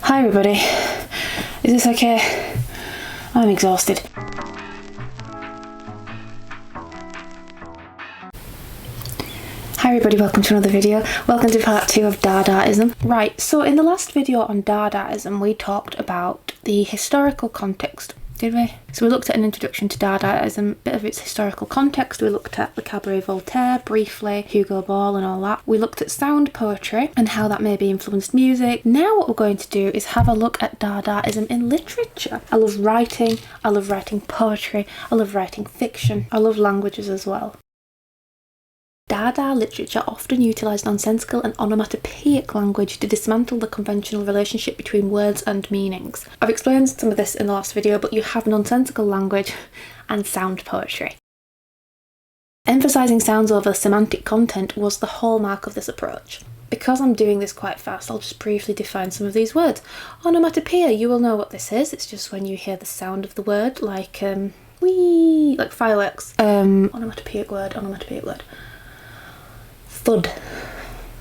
Hi everybody, is this okay? I'm exhausted. Hi everybody, welcome to another video. Welcome to part 2 of Dadaism. Right, so in the last video on Dadaism we talked about the historical context, did we? So we looked at an introduction to Dadaism, a bit of its historical context. We looked at the Cabaret Voltaire briefly, Hugo Ball and all that. We looked at sound poetry and how that maybe influenced music. Now what we're going to do is have a look at Dadaism in literature. I love writing poetry, I love writing fiction, I love languages as well. Dada literature often utilised nonsensical and onomatopoeic language to dismantle the conventional relationship between words and meanings. I've explained some of this in the last video, but you have nonsensical language and sound poetry. Emphasising sounds over semantic content was the hallmark of this approach. Because I'm doing this quite fast, I'll just briefly define some of these words. Onomatopoeia, you will know what this is. It's just when you hear the sound of the word, like wee, like fireworks. Onomatopoeic word. Thud.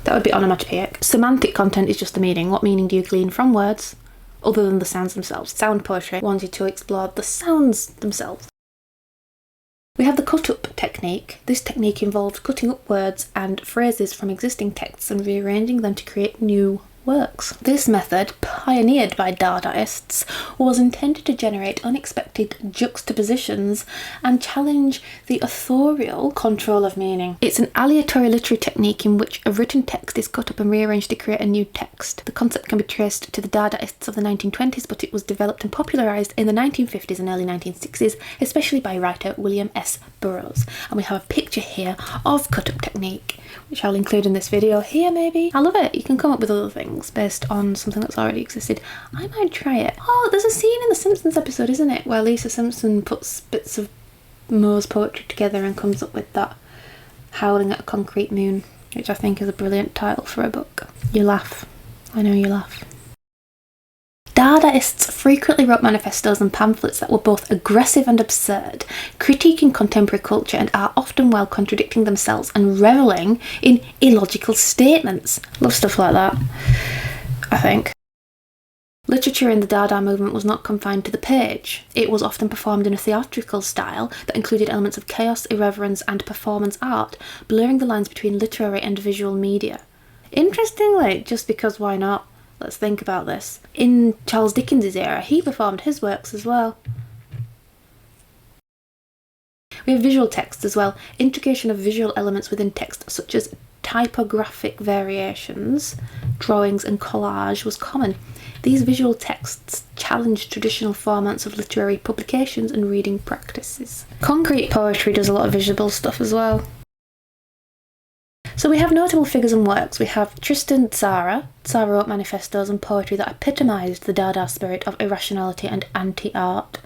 That would be onomatopoeic. Semantic content is just the meaning. What meaning do you glean from words other than the sounds themselves? Sound poetry wanted to explore the sounds themselves. We have the cut-up technique. This technique involved cutting up words and phrases from existing texts and rearranging them to create new works. This method, pioneered by Dadaists, was intended to generate unexpected juxtapositions and challenge the authorial control of meaning. It's an aleatory literary technique in which a written text is cut up and rearranged to create a new text. The concept can be traced to the Dadaists of the 1920s, but it was developed and popularised in the 1950s and early 1960s, especially by writer William S. Burroughs. And we have a picture here of cut-up technique, which I'll include in this video here maybe. I love it. You can come up with other things based on something that's already existed. I might try it. Oh, there's a scene in the Simpsons episode, isn't it, where Lisa Simpson puts bits of Moe's poetry together and comes up with that Howling at a Concrete Moon, which I think is a brilliant title for a book. You laugh. I know you laugh. Dadaists frequently wrote manifestos and pamphlets that were both aggressive and absurd, critiquing contemporary culture and art, often while contradicting themselves and revelling in illogical statements. Love stuff like that, I think. Literature in the Dada movement was not confined to the page. It was often performed in a theatrical style that included elements of chaos, irreverence and performance art, blurring the lines between literary and visual media. Interestingly, just because why not? Let's think about this. In Charles Dickens' era, he performed his works as well. We have visual text as well. Integration of visual elements within text, such as typographic variations, drawings and collage was common. These visual texts challenged traditional formats of literary publications and reading practices. Concrete poetry does a lot of visual stuff as well. So we have notable figures and works. We have Tristan Tzara. Tzara wrote manifestos and poetry that epitomised the Dada spirit of irrationality and anti-art.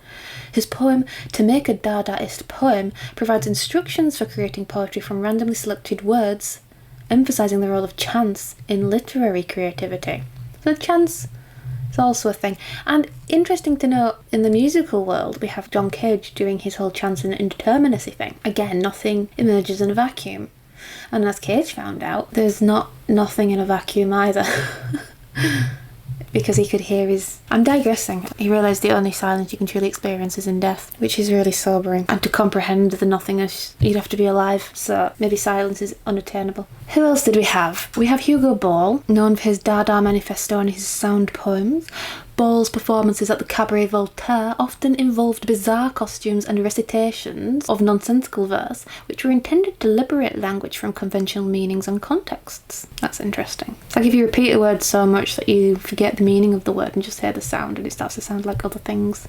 His poem, To Make a Dadaist Poem, provides instructions for creating poetry from randomly selected words, emphasising the role of chance in literary creativity. So chance is also a thing. And interesting to note, in the musical world, we have John Cage doing his whole chance and indeterminacy thing. Again, nothing emerges in a vacuum. And as Cage found out, there's nothing in a vacuum either. Because he could hear his... I'm digressing. He realised the only silence you can truly experience is in death, which is really sobering. And to comprehend the nothingness, you'd have to be alive, so maybe silence is unattainable. Who else did we have? We have Hugo Ball, known for his Dada manifesto and his sound poems. Ball's performances at the Cabaret Voltaire often involved bizarre costumes and recitations of nonsensical verse, which were intended to liberate language from conventional meanings and contexts. That's interesting. It's like if you repeat a word so much that you forget the meaning of the word and just hear the sound and it starts to sound like other things.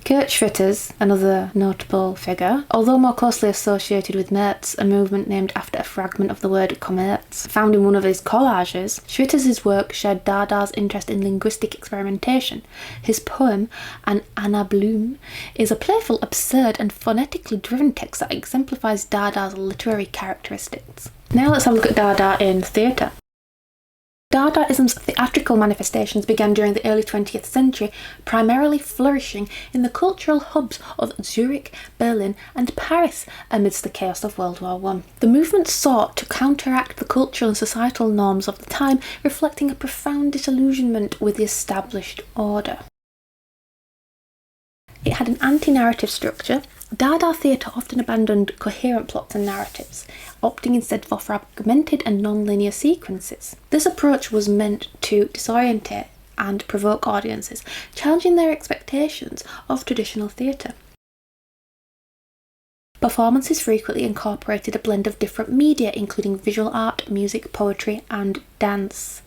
Kurt Schwitters, another notable figure, although more closely associated with Merz, a movement named after a fragment of the word commerce, found in one of his collages, Schwitters' work shared Dada's interest in linguistic experimentation. His poem, An Anna Bloom, is a playful, absurd and phonetically driven text that exemplifies Dada's literary characteristics. Now let's have a look at Dada in theatre. Dadaism's theatrical manifestations began during the early 20th century, primarily flourishing in the cultural hubs of Zurich, Berlin and Paris amidst the chaos of World War I. The movement sought to counteract the cultural and societal norms of the time, reflecting a profound disillusionment with the established order. It had an anti-narrative structure. Dada theatre often abandoned coherent plots and narratives, opting instead for fragmented and non-linear sequences. This approach was meant to disorientate and provoke audiences, challenging their expectations of traditional theatre. Performances frequently incorporated a blend of different media, including visual art, music, poetry, and dance.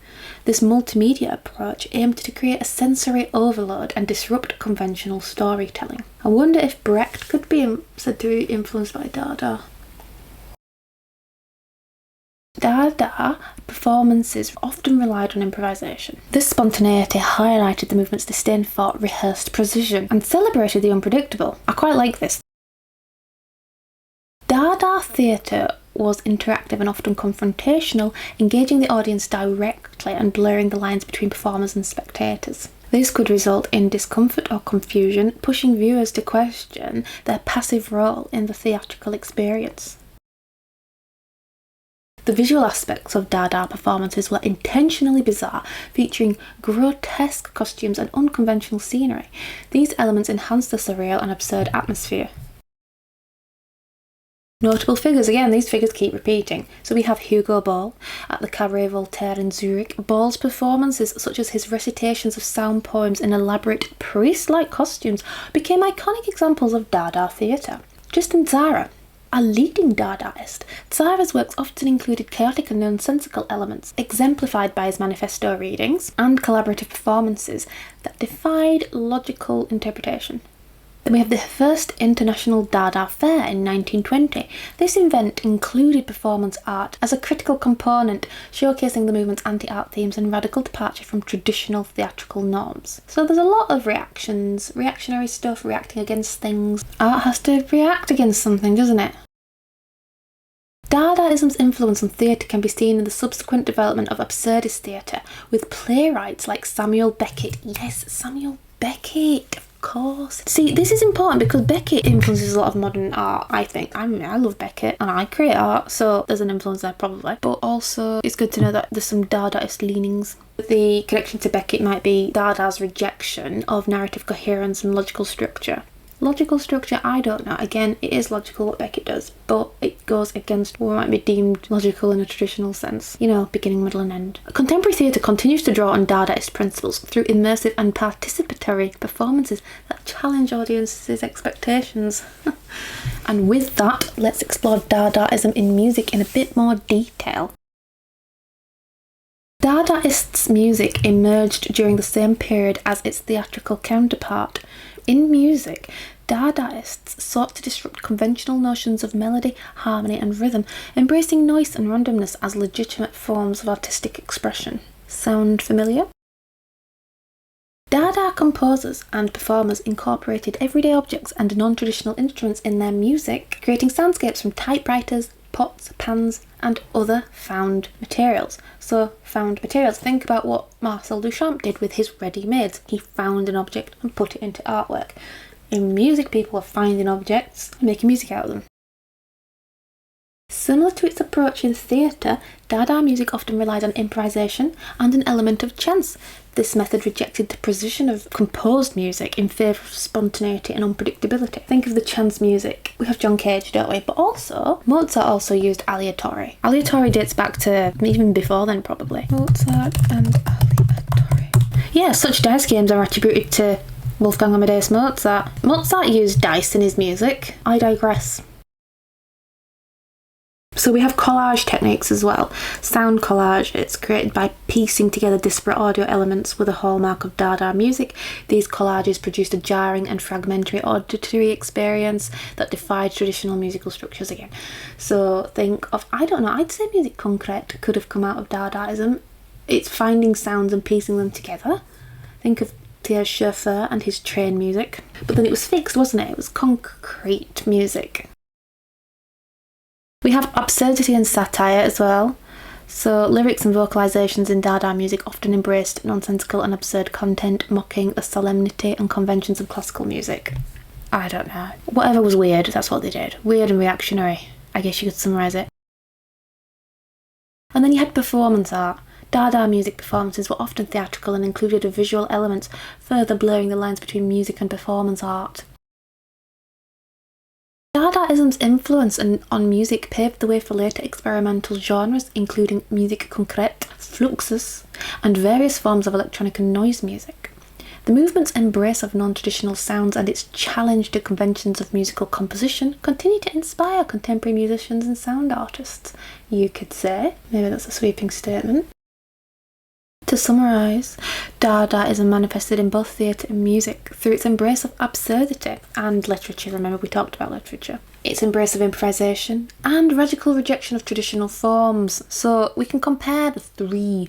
This multimedia approach aimed to create a sensory overload and disrupt conventional storytelling. I wonder if Brecht could be said to be influenced by Dada. Dada performances often relied on improvisation. This spontaneity highlighted the movement's disdain for rehearsed precision and celebrated the unpredictable. I quite like this. Dada theatre was interactive and often confrontational, engaging the audience directly and blurring the lines between performers and spectators. This could result in discomfort or confusion, pushing viewers to question their passive role in the theatrical experience. The visual aspects of Dada performances were intentionally bizarre, featuring grotesque costumes and unconventional scenery. These elements enhanced the surreal and absurd atmosphere. Notable figures, again, these figures keep repeating. So we have Hugo Ball at the Cabaret Voltaire in Zurich. Ball's performances, such as his recitations of sound poems in elaborate priest-like costumes, became iconic examples of Dada theatre. Tristan Tzara, a leading Dadaist, Tzara's works often included chaotic and nonsensical elements, exemplified by his manifesto readings and collaborative performances that defied logical interpretation. Then we have the first International Dada Fair in 1920. This event included performance art as a critical component, showcasing the movement's anti-art themes and radical departure from traditional theatrical norms. So there's a lot of reactions, reactionary stuff, reacting against things. Art has to react against something, doesn't it? Dadaism's influence on theatre can be seen in the subsequent development of absurdist theatre, with playwrights like Samuel Beckett. Yes, Samuel Beckett! Course. See, this is important because Beckett influences a lot of modern art, I think. I love Beckett and I create art, so there's an influence there probably. But also, it's good to know that there's some Dadaist leanings. The connection to Beckett might be Dada's rejection of narrative coherence and logical structure. Logical structure, I don't know. Again, it is logical what Beckett does, but it goes against what might be deemed logical in a traditional sense. You know, beginning, middle and end. Contemporary theatre continues to draw on Dadaist principles through immersive and participatory performances that challenge audiences' expectations. And with that, let's explore Dadaism in music in a bit more detail. Dadaists' music emerged during the same period as its theatrical counterpart. In music, Dadaists sought to disrupt conventional notions of melody, harmony and rhythm, embracing noise and randomness as legitimate forms of artistic expression. Sound familiar? Dada composers and performers incorporated everyday objects and non-traditional instruments in their music, creating soundscapes from typewriters, pots, pans and other found materials. So, found materials. Think about what Marcel Duchamp did with his ready-mades. He found an object and put it into artwork. In music, people are finding objects and making music out of them. Similar to its approach in theatre, Dada music often relied on improvisation and an element of chance. This method rejected the precision of composed music in favour of spontaneity and unpredictability. Think of the chance music. We have John Cage, don't we? But also, Mozart also used aleatory. Aleatory dates back to even before then, probably. Mozart and aleatory. Yeah, such dice games are attributed to Wolfgang Amadeus Mozart. Mozart used dice in his music. I digress. So we have collage techniques as well. Sound collage, it's created by piecing together disparate audio elements with a hallmark of Dada music. These collages produced a jarring and fragmentary auditory experience that defied traditional musical structures again. So think of, I don't know, I'd say music concrete could have come out of Dadaism. It's finding sounds and piecing them together. Think of Pierre's Chauffeur and his train music. But then it was fixed, wasn't it? It was concrete music. We have absurdity and satire as well. So lyrics and vocalisations in Dada music often embraced nonsensical and absurd content, mocking the solemnity and conventions of classical music. I don't know. Whatever was weird, that's what they did. Weird and reactionary, I guess you could summarise it. And then you had performance art. Dada music performances were often theatrical and included visual elements, further blurring the lines between music and performance art. Dadaism's influence on music paved the way for later experimental genres, including musique concrète, fluxus, and various forms of electronic and noise music. The movement's embrace of non-traditional sounds and its challenge to conventions of musical composition continue to inspire contemporary musicians and sound artists, you could say. Maybe that's a sweeping statement. To summarise, Dadaism manifested in both theatre and music through its embrace of absurdity and literature. Remember, we talked about literature. Its embrace of improvisation and radical rejection of traditional forms. So we can compare the three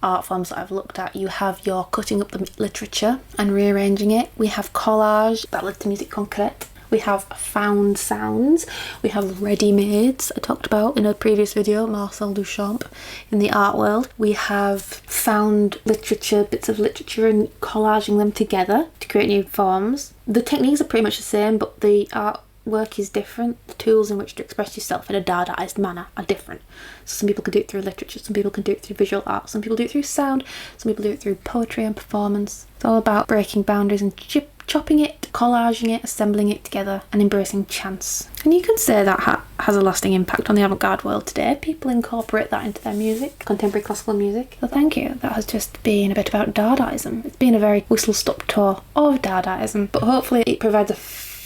art forms that I've looked at. You have your cutting up the literature and rearranging it. We have collage, that led to musique concrète. We have found sounds. We have ready-mades, I talked about in a previous video, Marcel Duchamp, in the art world. We have found literature, bits of literature, and collaging them together to create new forms. The techniques are pretty much the same, but the artwork is different. The tools in which to express yourself in a Dadaist manner are different. So some people can do it through literature, some people can do it through visual art, some people do it through sound, some people do it through poetry and performance. It's all about breaking boundaries and chopping it, collaging it, assembling it together, and embracing chance. And you could say that has a lasting impact on the avant-garde world today. People incorporate that into their music, contemporary classical music. So thank you. That has just been a bit about Dadaism. It's been a very whistle-stop tour of Dadaism, but hopefully it provides a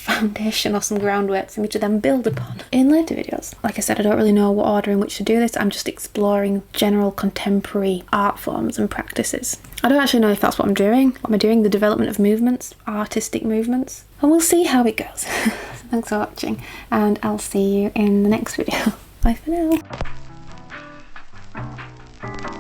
foundation or some groundwork for me to then build upon in later videos. Like I said, I don't really know what order in which to do this. I'm just exploring general contemporary art forms and practices. I don't actually know if that's what I'm doing. What am I doing? The development of movements, artistic movements, and we'll see how it goes. So thanks for watching, and I'll see you in the next video. Bye for now.